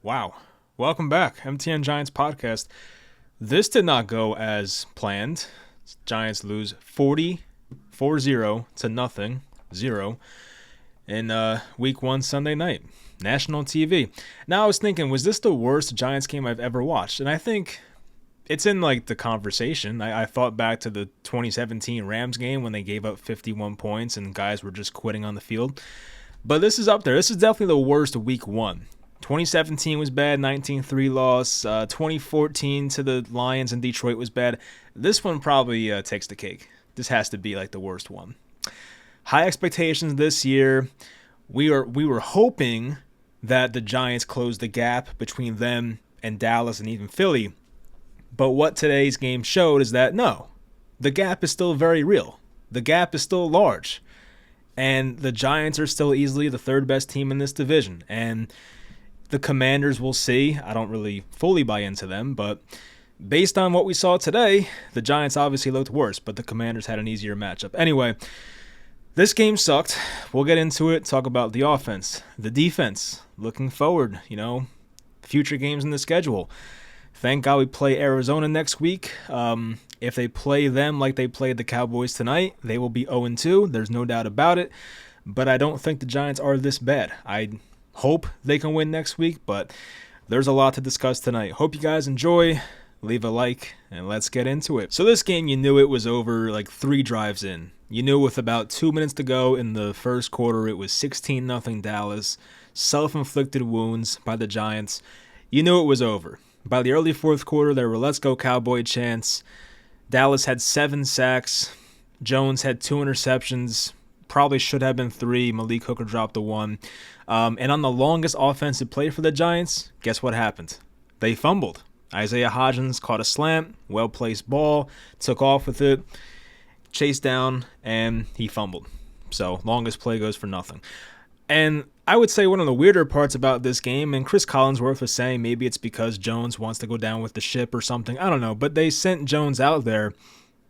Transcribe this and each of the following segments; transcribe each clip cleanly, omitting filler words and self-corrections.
Wow. Welcome back, MTN Giants podcast. This did not go as planned. Giants lose 40 to nothing, 0, in week 1 Sunday night. National TV. Now I was thinking, was this the worst Giants game I've ever watched? And I think it's in the conversation. I thought back to the 2017 Rams game when they gave up 51 points and guys were just quitting on the field. But this is up there. This is definitely the worst week 1. 2017 was bad, 19-3 loss. 2014 to the Lions in Detroit was bad. This one probably takes the cake. This has to be the worst one. High expectations this year. We were hoping that the Giants closed the gap between them and Dallas and even Philly. But what today's game showed is that no, the gap is still very real. The gap is still large. And the Giants are still easily the third best team in this division. And the Commanders, we'll see. I don't really fully buy into them, but based on what we saw today, the Giants obviously looked worse, but the Commanders had an easier matchup. Anyway, this game sucked. We'll get into it, talk about the offense, the defense, looking forward, future games in the schedule. Thank God we play Arizona next week. If they play them like they played the Cowboys tonight, they will be 0-2. There's no doubt about it, but I don't think the Giants are this bad. I hope they can win next week, but there's a lot to discuss tonight. Hope you guys enjoy. Leave a like, and let's get into it. So this game, you knew it was over 3 drives in. You knew with about 2 minutes to go in the first quarter, it was 16-0 Dallas. Self-inflicted wounds by the Giants. You knew it was over. By the early fourth quarter, there were let's go Cowboy chants. Dallas had 7 sacks. Jones had 2 interceptions. Probably should have been 3. Malik Hooker dropped the 1. And on the longest offensive play for the Giants, guess what happened? They fumbled. Isaiah Hodgins caught a slant, well-placed ball, took off with it, chased down, and he fumbled. So longest play goes for nothing. And I would say one of the weirder parts about this game, and Chris Collinsworth was saying maybe it's because Jones wants to go down with the ship or something. I don't know, but they sent Jones out there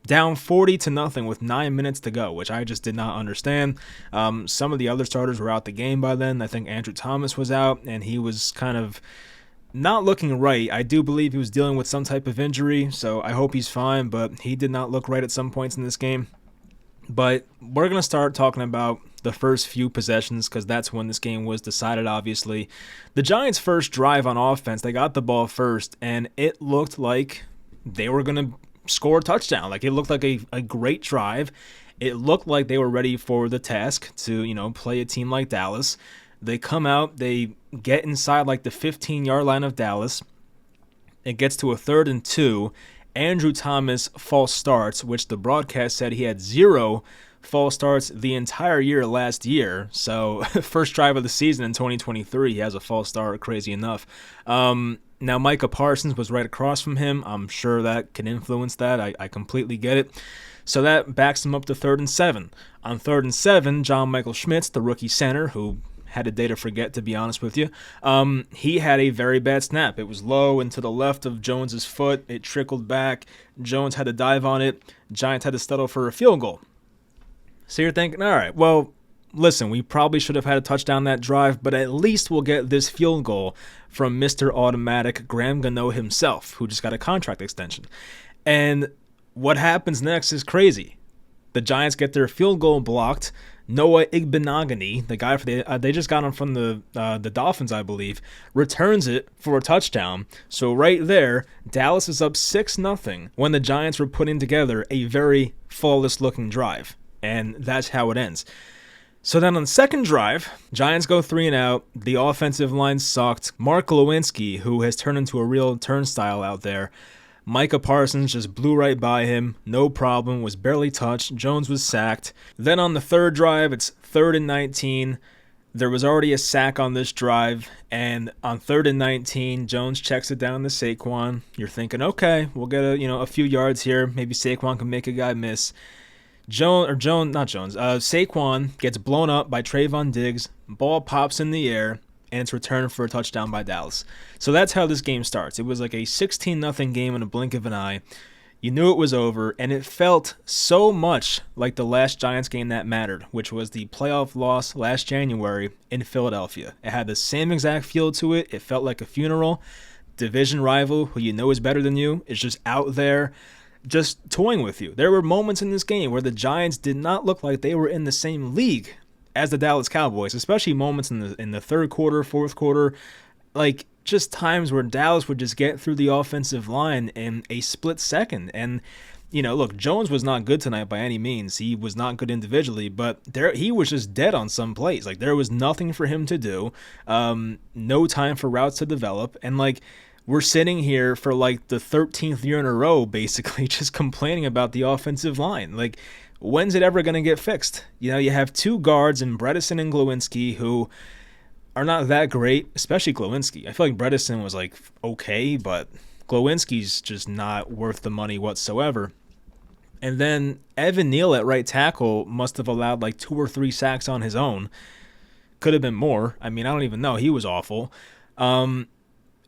down 40-0 with 9 minutes to go, which I just did not understand. Some of the other starters were out the game by then. I think Andrew Thomas was out, and he was kind of not looking right. I do believe he was dealing with some type of injury, so I hope he's fine, but he did not look right at some points in this game. But we're going to start talking about the first few possessions because that's when this game was decided, obviously. The Giants' first drive on offense, they got the ball first, and it looked like they were going to score a touchdown. It looked like a great drive. It looked like they were ready for the task to, play a team like Dallas. They come out, they get inside the 15-yard line of Dallas. It gets to a 3rd and 2. Andrew Thomas false starts, which the broadcast said he had 0 false starts the entire year last year. So first drive of the season in 2023, he has a false start, crazy enough. Now, Micah Parsons was right across from him. I'm sure that can influence that. I completely get it. So that backs him up to 3rd and 7. On 3rd and 7, John Michael Schmitz, the rookie center, who had a day to forget, to be honest with you, he had a very bad snap. It was low and to the left of Jones's foot. It trickled back. Jones had to dive on it. Giants had to settle for a field goal. So you're thinking, all right, well, listen, we probably should have had a touchdown that drive, but at least we'll get this field goal from Mr. Automatic Graham Gano himself, who just got a contract extension. And what happens next is crazy. The Giants get their field goal blocked. Noah Igbenogany, the guy they just got him from the Dolphins, I believe, returns it for a touchdown. So right there, Dallas is up 6-0 when the Giants were putting together a very flawless-looking drive. And that's how it ends. So then on the second drive, Giants go 3 and out. The offensive line sucked. Mark Lewinsky, who has turned into a real turnstile out there, Micah Parsons just blew right by him, no problem, was barely touched. Jones was sacked. Then on the third drive, it's 3rd and 19. There was already a sack on this drive, and on 3rd and 19, Jones checks it down to Saquon. You're thinking, okay, we'll get a few yards here. Maybe Saquon can make a guy miss. Saquon gets blown up by Trayvon Diggs. Ball pops in the air, and it's returned for a touchdown by Dallas. So that's how this game starts. It was like a 16-0 game in a blink of an eye. You knew it was over, and it felt so much like the last Giants game that mattered, which was the playoff loss last January in Philadelphia. It had the same exact feel to it. It felt like a funeral. Division rival who you know is better than you is just out there just toying with you. There were moments in this game where the Giants did not look like they were in the same league as the Dallas Cowboys, especially moments in the third quarter, fourth quarter, like just times where Dallas would just get through the offensive line in a split second. And look, Jones was not good tonight by any means. He was not good individually, but he was just dead on some plays. Like there was nothing for him to do, no time for routes to develop, and like we're sitting here for like the 13th year in a row, basically just complaining about the offensive line. Like, when's it ever going to get fixed? You have two guards in Bredesen and Glowinski who are not that great, especially Glowinski. I feel like Bredesen was like okay, but Glowinski's just not worth the money whatsoever. And then Evan Neal at right tackle must have allowed like 2 or 3 sacks on his own. Could have been more. I mean, I don't even know. He was awful.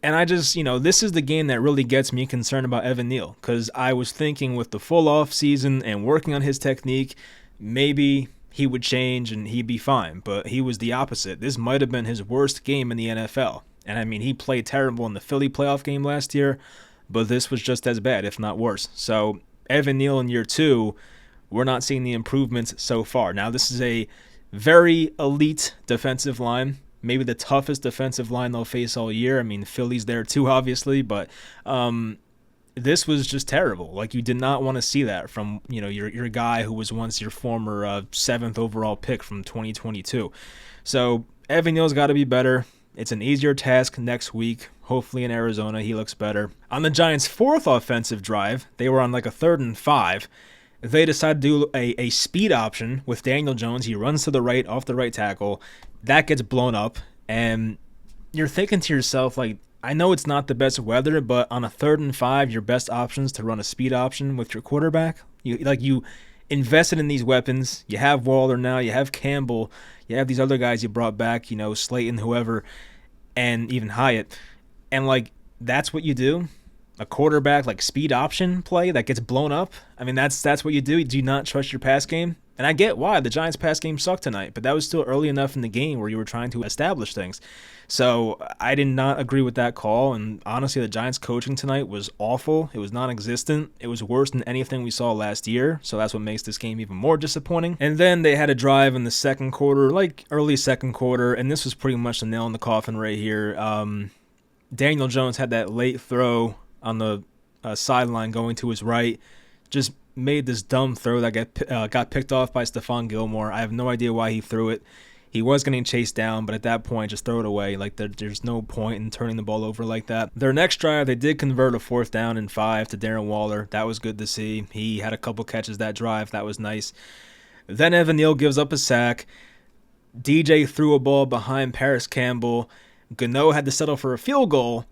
And I just, this is the game that really gets me concerned about Evan Neal, because I was thinking with the full off season and working on his technique, maybe he would change and he'd be fine. But he was the opposite. This might have been his worst game in the NFL. And I mean, he played terrible in the Philly playoff game last year, but this was just as bad, if not worse. So Evan Neal in year 2, we're not seeing the improvements so far. Now, this is a very elite defensive line. Maybe the toughest defensive line they'll face all year. I mean, Philly's there too, obviously, but this was just terrible. Like, you did not want to see that from, your guy who was once your former 7th overall pick from 2022. So Evan Neal's got to be better. It's an easier task next week. Hopefully in Arizona he looks better. On the Giants' 4th offensive drive, they were on like a 3rd and 5. They decided to do a speed option with Daniel Jones. He runs to the right off the right tackle. That gets blown up, and you're thinking to yourself, like, I know it's not the best weather, but on a 3rd and 5, your best options to run a speed option with your quarterback. You invested in these weapons. You have Waller now. You have Campbell. You have these other guys you brought back, Slayton, whoever, and even Hyatt. And, like, that's what you do? A quarterback, like, speed option play that gets blown up? I mean, that's what you do? Do you not trust your pass game? And I get why. The Giants' pass game sucked tonight, but that was still early enough in the game where you were trying to establish things. So I did not agree with that call, and honestly, the Giants' coaching tonight was awful. It was non-existent. It was worse than anything we saw last year, so that's what makes this game even more disappointing. And then they had a drive in the second quarter, like early second quarter, and this was pretty much the nail in the coffin right here. Daniel Jones had that late throw on the sideline going to his right, just made this dumb throw that got picked off by Stephon Gilmore. I have no idea why he threw it. He was getting chased down, but at that point, just throw it away. Like, there's no point in turning the ball over like that. Their next drive, they did convert a 4th down and 5 to Darren Waller. That was good to see. He had a couple catches that drive. That was nice. Then Evan Neal gives up a sack. DJ threw a ball behind Paris Campbell. Gano had to settle for a field goal,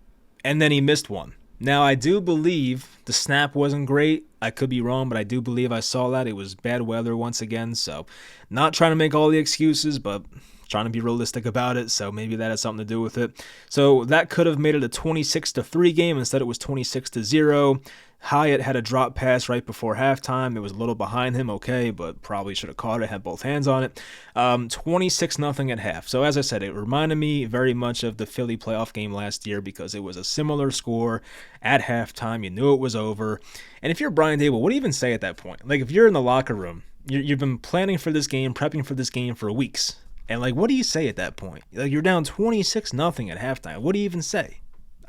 and then he missed one. Now, I do believe the snap wasn't great. I could be wrong, but I do believe I saw that. It was bad weather once again, so not trying to make all the excuses, but trying to be realistic about it, so maybe that has something to do with it. So that could have made it a 26-3 game. Instead, it was 26-0. Hyatt had a drop pass right before halftime. It was a little behind him, okay, but probably should have caught it, had both hands on it. 26-0 at half. So as I said, it reminded me very much of the Philly playoff game last year because it was a similar score at halftime. You knew it was over. And if you're Brian Dable, what do you even say at that point? Like, if you're in the locker room, you've been planning for this game, prepping for this game for weeks. And, like, what do you say at that point? Like, you're down 26-0 at halftime. What do you even say?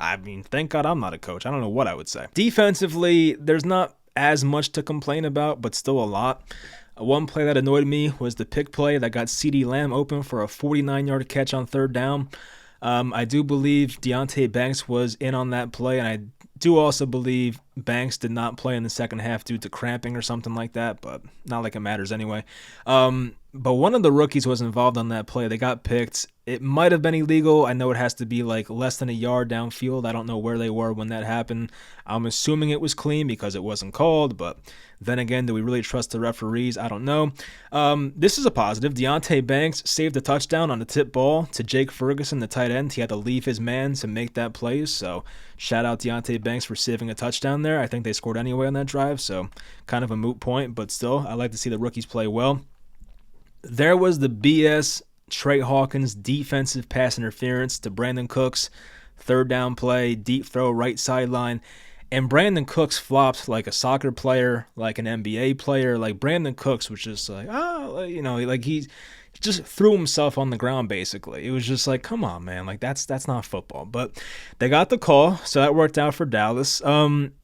I mean, thank God I'm not a coach. I don't know what I would say. Defensively, there's not as much to complain about, but still a lot. One play that annoyed me was the pick play that got CeeDee Lamb open for a 49-yard catch on 3rd down. I do believe Deonte Banks was in on that play, and I do also believe Banks did not play in the second half due to cramping or something like that, but not like it matters anyway. But one of the rookies was involved on that play. They got picked. It might have been illegal. I know it has to be like less than a yard downfield. I don't know where they were when that happened. I'm assuming it was clean because it wasn't called, but then again, do we really trust the referees? I don't know. This is a positive. Deonte Banks saved a touchdown on a tip ball to Jake Ferguson, the tight end. He had to leave his man to make that play, so shout out Deonte Banks for saving a touchdown there. there. I think they scored anyway on that drive, so kind of a moot point, but still, I like to see the rookies play well. There was the BS Trey Hawkins defensive pass interference to Brandon Cooks, third down play, deep throw, right sideline. And Brandon Cooks flopped like a soccer player, like an NBA player. Like Brandon Cooks was just like, like he just threw himself on the ground basically. It was just like, come on, man, like that's not football. But they got the call, so that worked out for Dallas.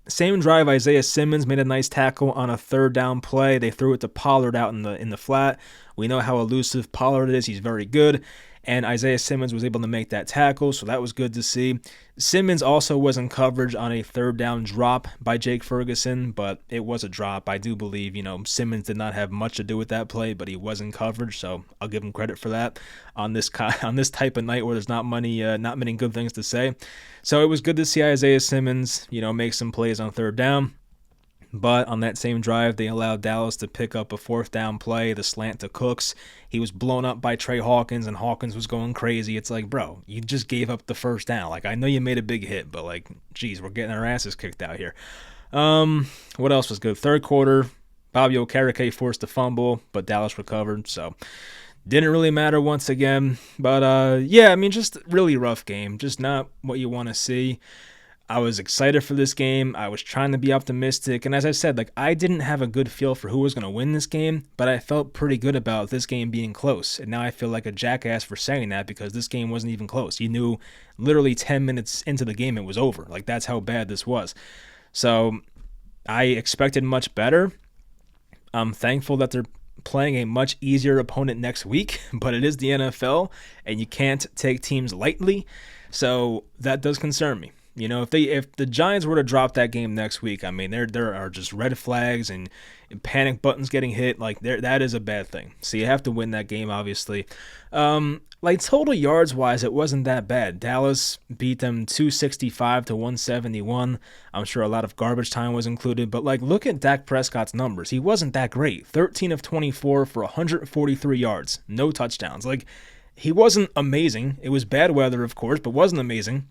Same drive, Isaiah Simmons made a nice tackle on a third down play. They threw it to Pollard out in the flat. We know how elusive Pollard is. He's very good. And Isaiah Simmons was able to make that tackle, so that was good to see. Simmons also was in coverage on a third down drop by Jake Ferguson, but it was a drop. I do believe, Simmons did not have much to do with that play, but he was in coverage, so I'll give him credit for that on this type of night where there's not many good things to say. So it was good to see Isaiah Simmons, make some plays on third down. But on that same drive, they allowed Dallas to pick up a fourth down play, the slant to Cooks. He was blown up by Trey Hawkins, and Hawkins was going crazy. It's like, bro, you just gave up the first down. Like, I know you made a big hit, but, like, geez, we're getting our asses kicked out here. What else was good? Third quarter, Bobby Okereke forced a fumble, but Dallas recovered, so didn't really matter once again. But, just really rough game. Just not what you want to see. I was excited for this game. I was trying to be optimistic. And as I said, I didn't have a good feel for who was going to win this game, but I felt pretty good about this game being close. And now I feel like a jackass for saying that because this game wasn't even close. You knew literally 10 minutes into the game it was over. That's how bad this was. So I expected much better. I'm thankful that they're playing a much easier opponent next week, but it is the NFL, and you can't take teams lightly. So that does concern me. If the Giants were to drop that game next week, I mean, there are just red flags and panic buttons getting hit. That is a bad thing. So you have to win that game, obviously. Total yards wise, it wasn't that bad. Dallas beat them 265 to 171. I'm sure a lot of garbage time was included, but look at Dak Prescott's numbers. He wasn't that great. 13 of 24 for 143 yards, no touchdowns. He wasn't amazing. It was bad weather, of course, but wasn't amazing.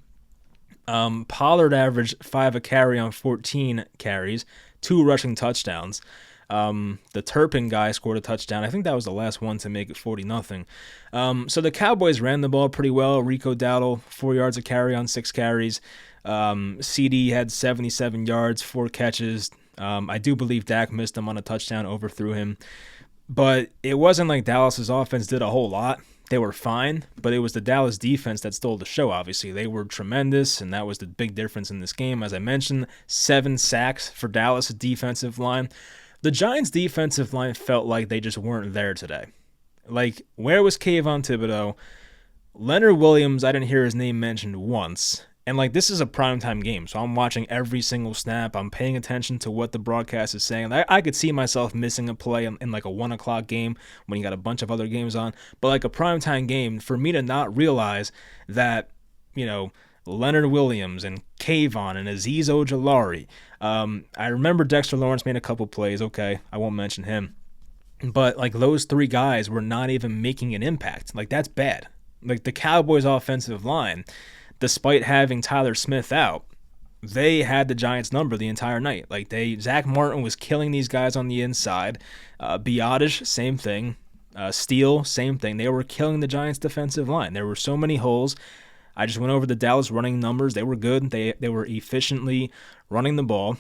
Pollard averaged 5 a carry on 14 carries, 2 rushing touchdowns. The Turpin guy scored a touchdown. I think that was the last one to make it 40-0. So the Cowboys ran the ball pretty well. Rico Dowdle, 4 yards a carry on 6 carries. CD had 77 yards, 4 catches. I do believe Dak missed him on a touchdown, overthrew him. But it wasn't like Dallas's offense did a whole lot. They were fine, but it was the Dallas defense that stole the show, obviously. They were tremendous, and that was the big difference in this game. As I mentioned, 7 sacks for Dallas' defensive line. The Giants' defensive line felt like they just weren't there today. Where was Kayvon Thibodeau? Leonard Williams, I didn't hear his name mentioned once. And, this is a primetime game, so I'm watching every single snap. I'm paying attention to what the broadcast is saying. I could see myself missing a play in a 1 o'clock game when you got a bunch of other games on. But, a primetime game, for me to not realize that, Leonard Williams and Kayvon and Azeez Ojulari. I remember Dexter Lawrence made a couple plays. Okay, I won't mention him. But, those 3 guys were not even making an impact. That's bad. The Cowboys' offensive line, despite having Tyler Smith out, they had the Giants' number the entire night. Zach Martin was killing these guys on the inside. Biotish, same thing. Steele, same thing. They were killing the Giants' defensive line. There were so many holes. I just went over the Dallas running numbers. They were good. They were efficiently running the ball.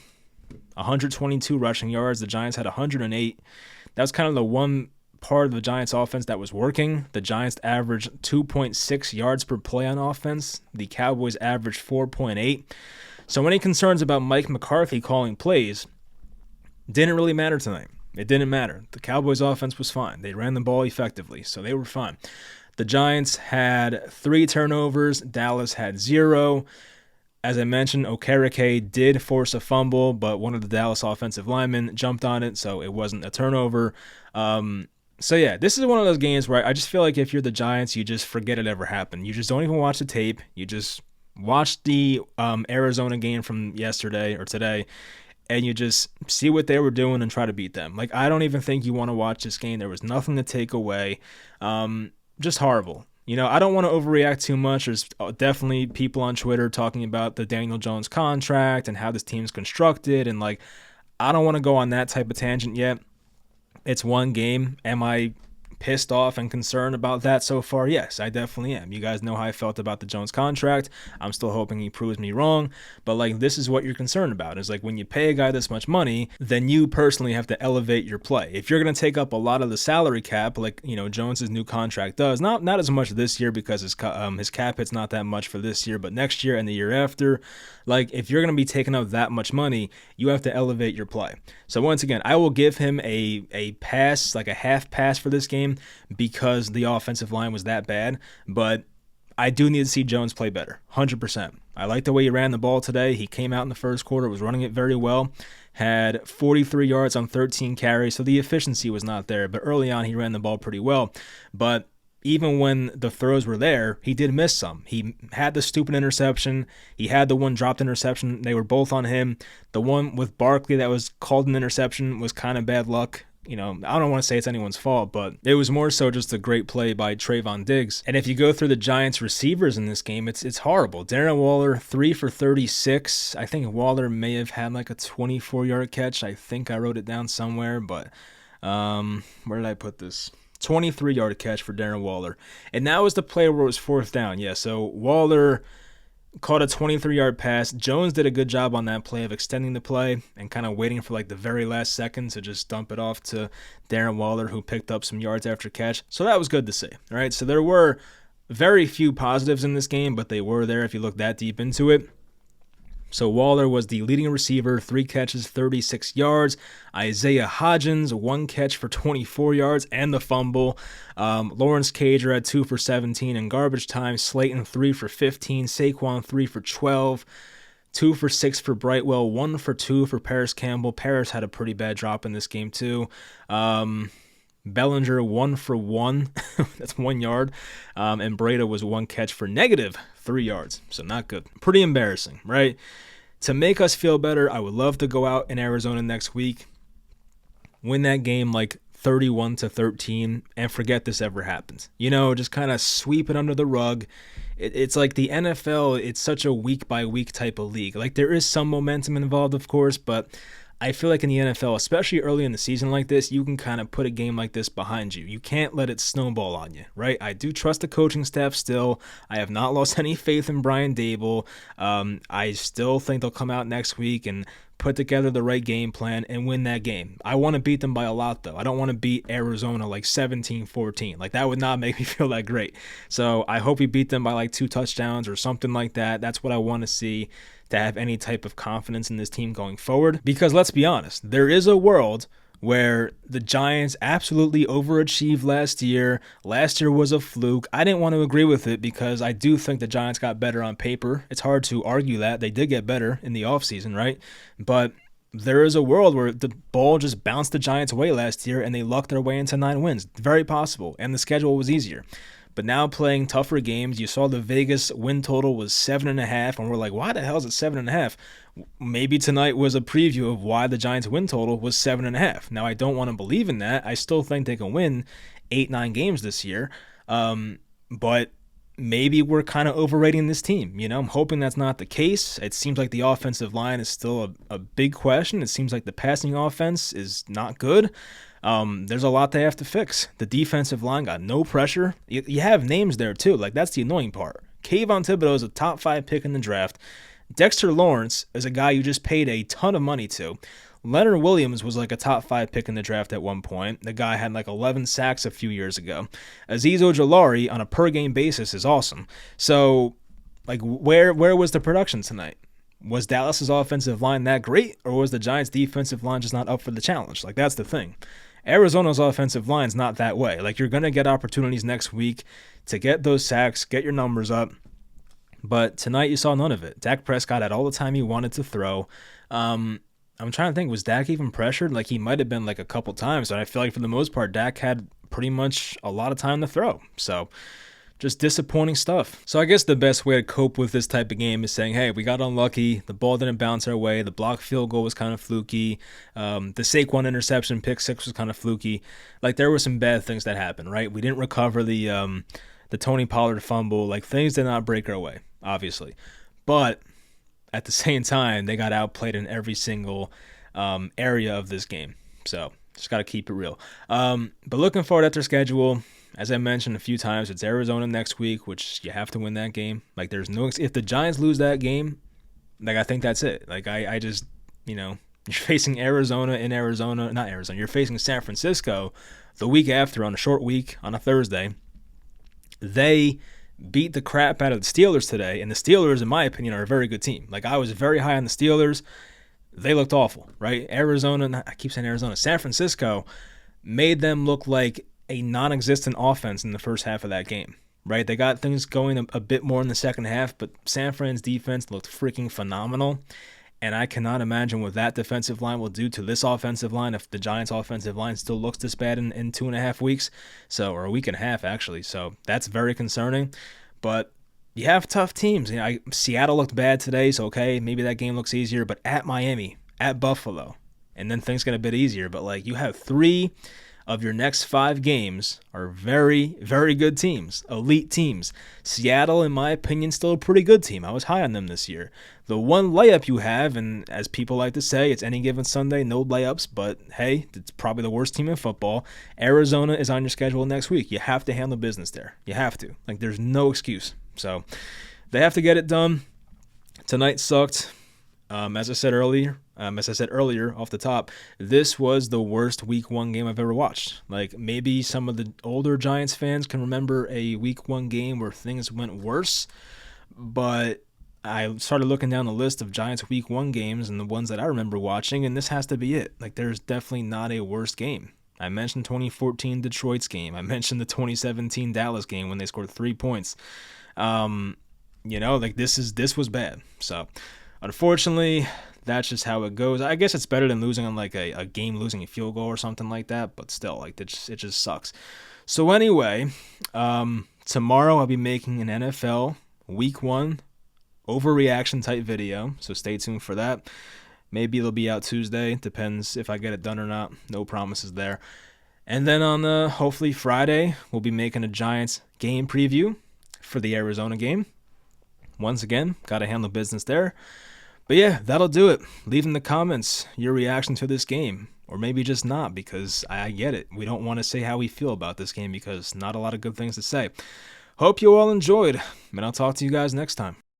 122 rushing yards. The Giants had 108. That was kind of the one part of the Giants offense that was working. The Giants averaged 2.6 yards per play on offense. The Cowboys averaged 4.8. So any concerns about Mike McCarthy calling plays didn't really matter tonight. It didn't matter. The Cowboys offense was fine. They ran the ball effectively, so they were fine. The Giants had 3 turnovers. Dallas had 0. As I mentioned, Okereke did force a fumble, but one of the Dallas offensive linemen jumped on it, so it wasn't a turnover. This is one of those games where I just feel like if you're the Giants, you just forget it ever happened. You just don't even watch the tape. You just watch the Arizona game from yesterday or today, and you just see what they were doing and try to beat them. I don't even think you want to watch this game. There was nothing to take away. Just horrible. I don't want to overreact too much. There's definitely people on Twitter talking about the Daniel Jones contract and how this team's constructed. And, I don't want to go on that type of tangent yet. It's one game. Am I pissed off and concerned about that so far? Yes, I definitely am. You guys know how I felt about the Jones contract. I'm still hoping he proves me wrong, but this is what you're concerned about. Is when you pay a guy this much money, then you personally have to elevate your play. If you're going to take up a lot of the salary cap, Jones's new contract does, not as much this year because his cap hit's not that much for this year, but next year and the year after, if you're going to be taking up that much money, you have to elevate your play. So once again, I will give him a pass, a half pass for this game, because the offensive line was that bad, but I do need to see Jones play better, 100%. I like the way he ran the ball today. He came out in the first quarter, was running it very well, had 43 yards on 13 carries, so the efficiency was not there, but early on he ran the ball pretty well. But even when the throws were there, he did miss some. He had the stupid interception. He had the one dropped interception. They were both on him. The one with Barkley that was called an interception was kind of bad luck. I don't want to say it's anyone's fault, but it was more so just a great play by Trayvon Diggs. And if you go through the Giants receivers in this game, it's horrible. Darren Waller, 3 for 36. I think Waller may have had a 24-yard catch. I think I wrote it down somewhere, but where did I put this? 23-yard catch for Darren Waller. And that was the play where it was fourth down. Yeah, so Waller caught a 23-yard pass. Jones did a good job on that play of extending the play and kind of waiting for the very last second to just dump it off to Darren Waller, who picked up some yards after catch. So that was good to see. All right, so there were very few positives in this game, but they were there if you look that deep into it. So Waller was the leading receiver, 3 catches, 36 yards. Isaiah Hodgins, 1 catch for 24 yards and the fumble. Lawrence Cager had 2 for 17 in garbage time. Slayton, 3 for 15. Saquon, 3 for 12. 2 for 6 for Brightwell. 1 for 2 for Paris Campbell. Paris had a pretty bad drop in this game too. Bellinger, 1 for 1. That's 1 yard. And Breda was 1 catch for -3 yards. So not good. Pretty embarrassing, right? To make us feel better, I would love to go out in Arizona next week, win that game 31-13, and forget this ever happened. Just kind of sweep it under the rug. It's like the NFL, it's such a week-by-week type of league. There is some momentum involved, of course, but I feel like in the NFL, especially early in the season like this, you can kind of put a game like this behind you. You can't let it snowball on you, right? I do trust the coaching staff still. I have not lost any faith in Brian Dable. I still think they'll come out next week and put together the right game plan and win that game. I want to beat them by a lot, though. I don't want to beat Arizona 17-14. That would not make me feel that great. So I hope we beat them by 2 touchdowns or something like that. That's what I want to see to have any type of confidence in this team going forward. Because let's be honest, there is a world where the Giants absolutely overachieved last year. Last year was a fluke. I didn't want to agree with it because I do think the Giants got better on paper. It's hard to argue that. They did get better in the offseason, right? But there is a world where the ball just bounced the Giants' way last year and they lucked their way into 9 wins. Very possible. And the schedule was easier. But now playing tougher games, you saw the Vegas win total was 7.5, and we're like, why the hell is it 7.5? Maybe tonight was a preview of why the Giants win total was 7.5. Now, I don't want to believe in that. I still think they can win 8-9 games this year. But maybe we're kind of overrating this team. I'm hoping that's not the case. It seems like the offensive line is still a big question. It seems like the passing offense is not good. There's a lot they have to fix. The defensive line got no pressure. You have names there, too. That's the annoying part. Kayvon Thibodeau is a top 5 pick in the draft. Dexter Lawrence is a guy you just paid a ton of money to. Leonard Williams was a top 5 pick in the draft at one point. The guy had 11 sacks a few years ago. Azeez Ojulari on a per-game basis is awesome. So, where was the production tonight? Was Dallas's offensive line that great, or was the Giants' defensive line just not up for the challenge? That's the thing. Arizona's offensive line's not that way. You're going to get opportunities next week to get those sacks, get your numbers up. But tonight you saw none of it. Dak Prescott had all the time he wanted to throw. I'm trying to think, was Dak even pressured? He might have been a couple times, and I feel like for the most part, Dak had pretty much a lot of time to throw. So just disappointing stuff. So I guess the best way to cope with this type of game is saying, hey, we got unlucky. The ball didn't bounce our way. The blocked field goal was kind of fluky. The Saquon interception, pick 6 was kind of fluky. There were some bad things that happened, right? We didn't recover the the Tony Pollard fumble, like things did not break our way, obviously. But at the same time, they got outplayed in every single area of this game. So just got to keep it real. But looking forward at their schedule. As I mentioned a few times, it's Arizona next week, which you have to win that game. Like, there's no, if the Giants lose that game, like, I think that's it. Like, I just, you're facing Arizona in Arizona, not Arizona, you're facing San Francisco the week after on a short week on a Thursday. They beat the crap out of the Steelers today, and the Steelers, in my opinion, are a very good team. Like, I was very high on the Steelers. They looked awful, right? I keep saying Arizona, San Francisco made them look like a non-existent offense in the first half of that game, right? They got things going a bit more in the second half, but San Fran's defense looked freaking phenomenal, and I cannot imagine what that defensive line will do to this offensive line if the Giants' offensive line still looks this bad in 2.5 weeks, or a week and a half, actually. So that's very concerning, but you have tough teams. Seattle looked bad today, so okay, maybe that game looks easier, but at Miami, at Buffalo, and then things get a bit easier, but like you have 3 of your next 5 games are very, very good teams, elite teams. Seattle, in my opinion, still a pretty good team. I was high on them this year. The one layup you have, and as people like to say, it's any given Sunday, no layups, but hey, it's probably the worst team in football. Arizona is on your schedule next week. You have to handle business there. You have to. Like, there's no excuse. So they have to get it done. Tonight sucked. As I said earlier off the top, this was the worst Week 1 game I've ever watched. Like, maybe some of the older Giants fans can remember a Week 1 game where things went worse, but I started looking down the list of Giants Week 1 games and the ones that I remember watching, and this has to be it. Like, there's definitely not a worse game. I mentioned 2014 Detroit's game. I mentioned the 2017 Dallas game when they scored 3 points. This was bad. So, unfortunately, that's just how it goes. I guess it's better than losing on like a game losing a field goal or something like that, but still, like it just sucks. So anyway, tomorrow I'll be making an NFL Week 1 overreaction type video, so stay tuned for that. Maybe it'll be out Tuesday, depends if I get it done or not. No promises there. And then on hopefully Friday, we'll be making a Giants game preview for the Arizona game. Once again, got to handle business there. But yeah, that'll do it. Leave in the comments your reaction to this game, or maybe just not, because I get it. We don't want to say how we feel about this game because not a lot of good things to say. Hope you all enjoyed, and I'll talk to you guys next time.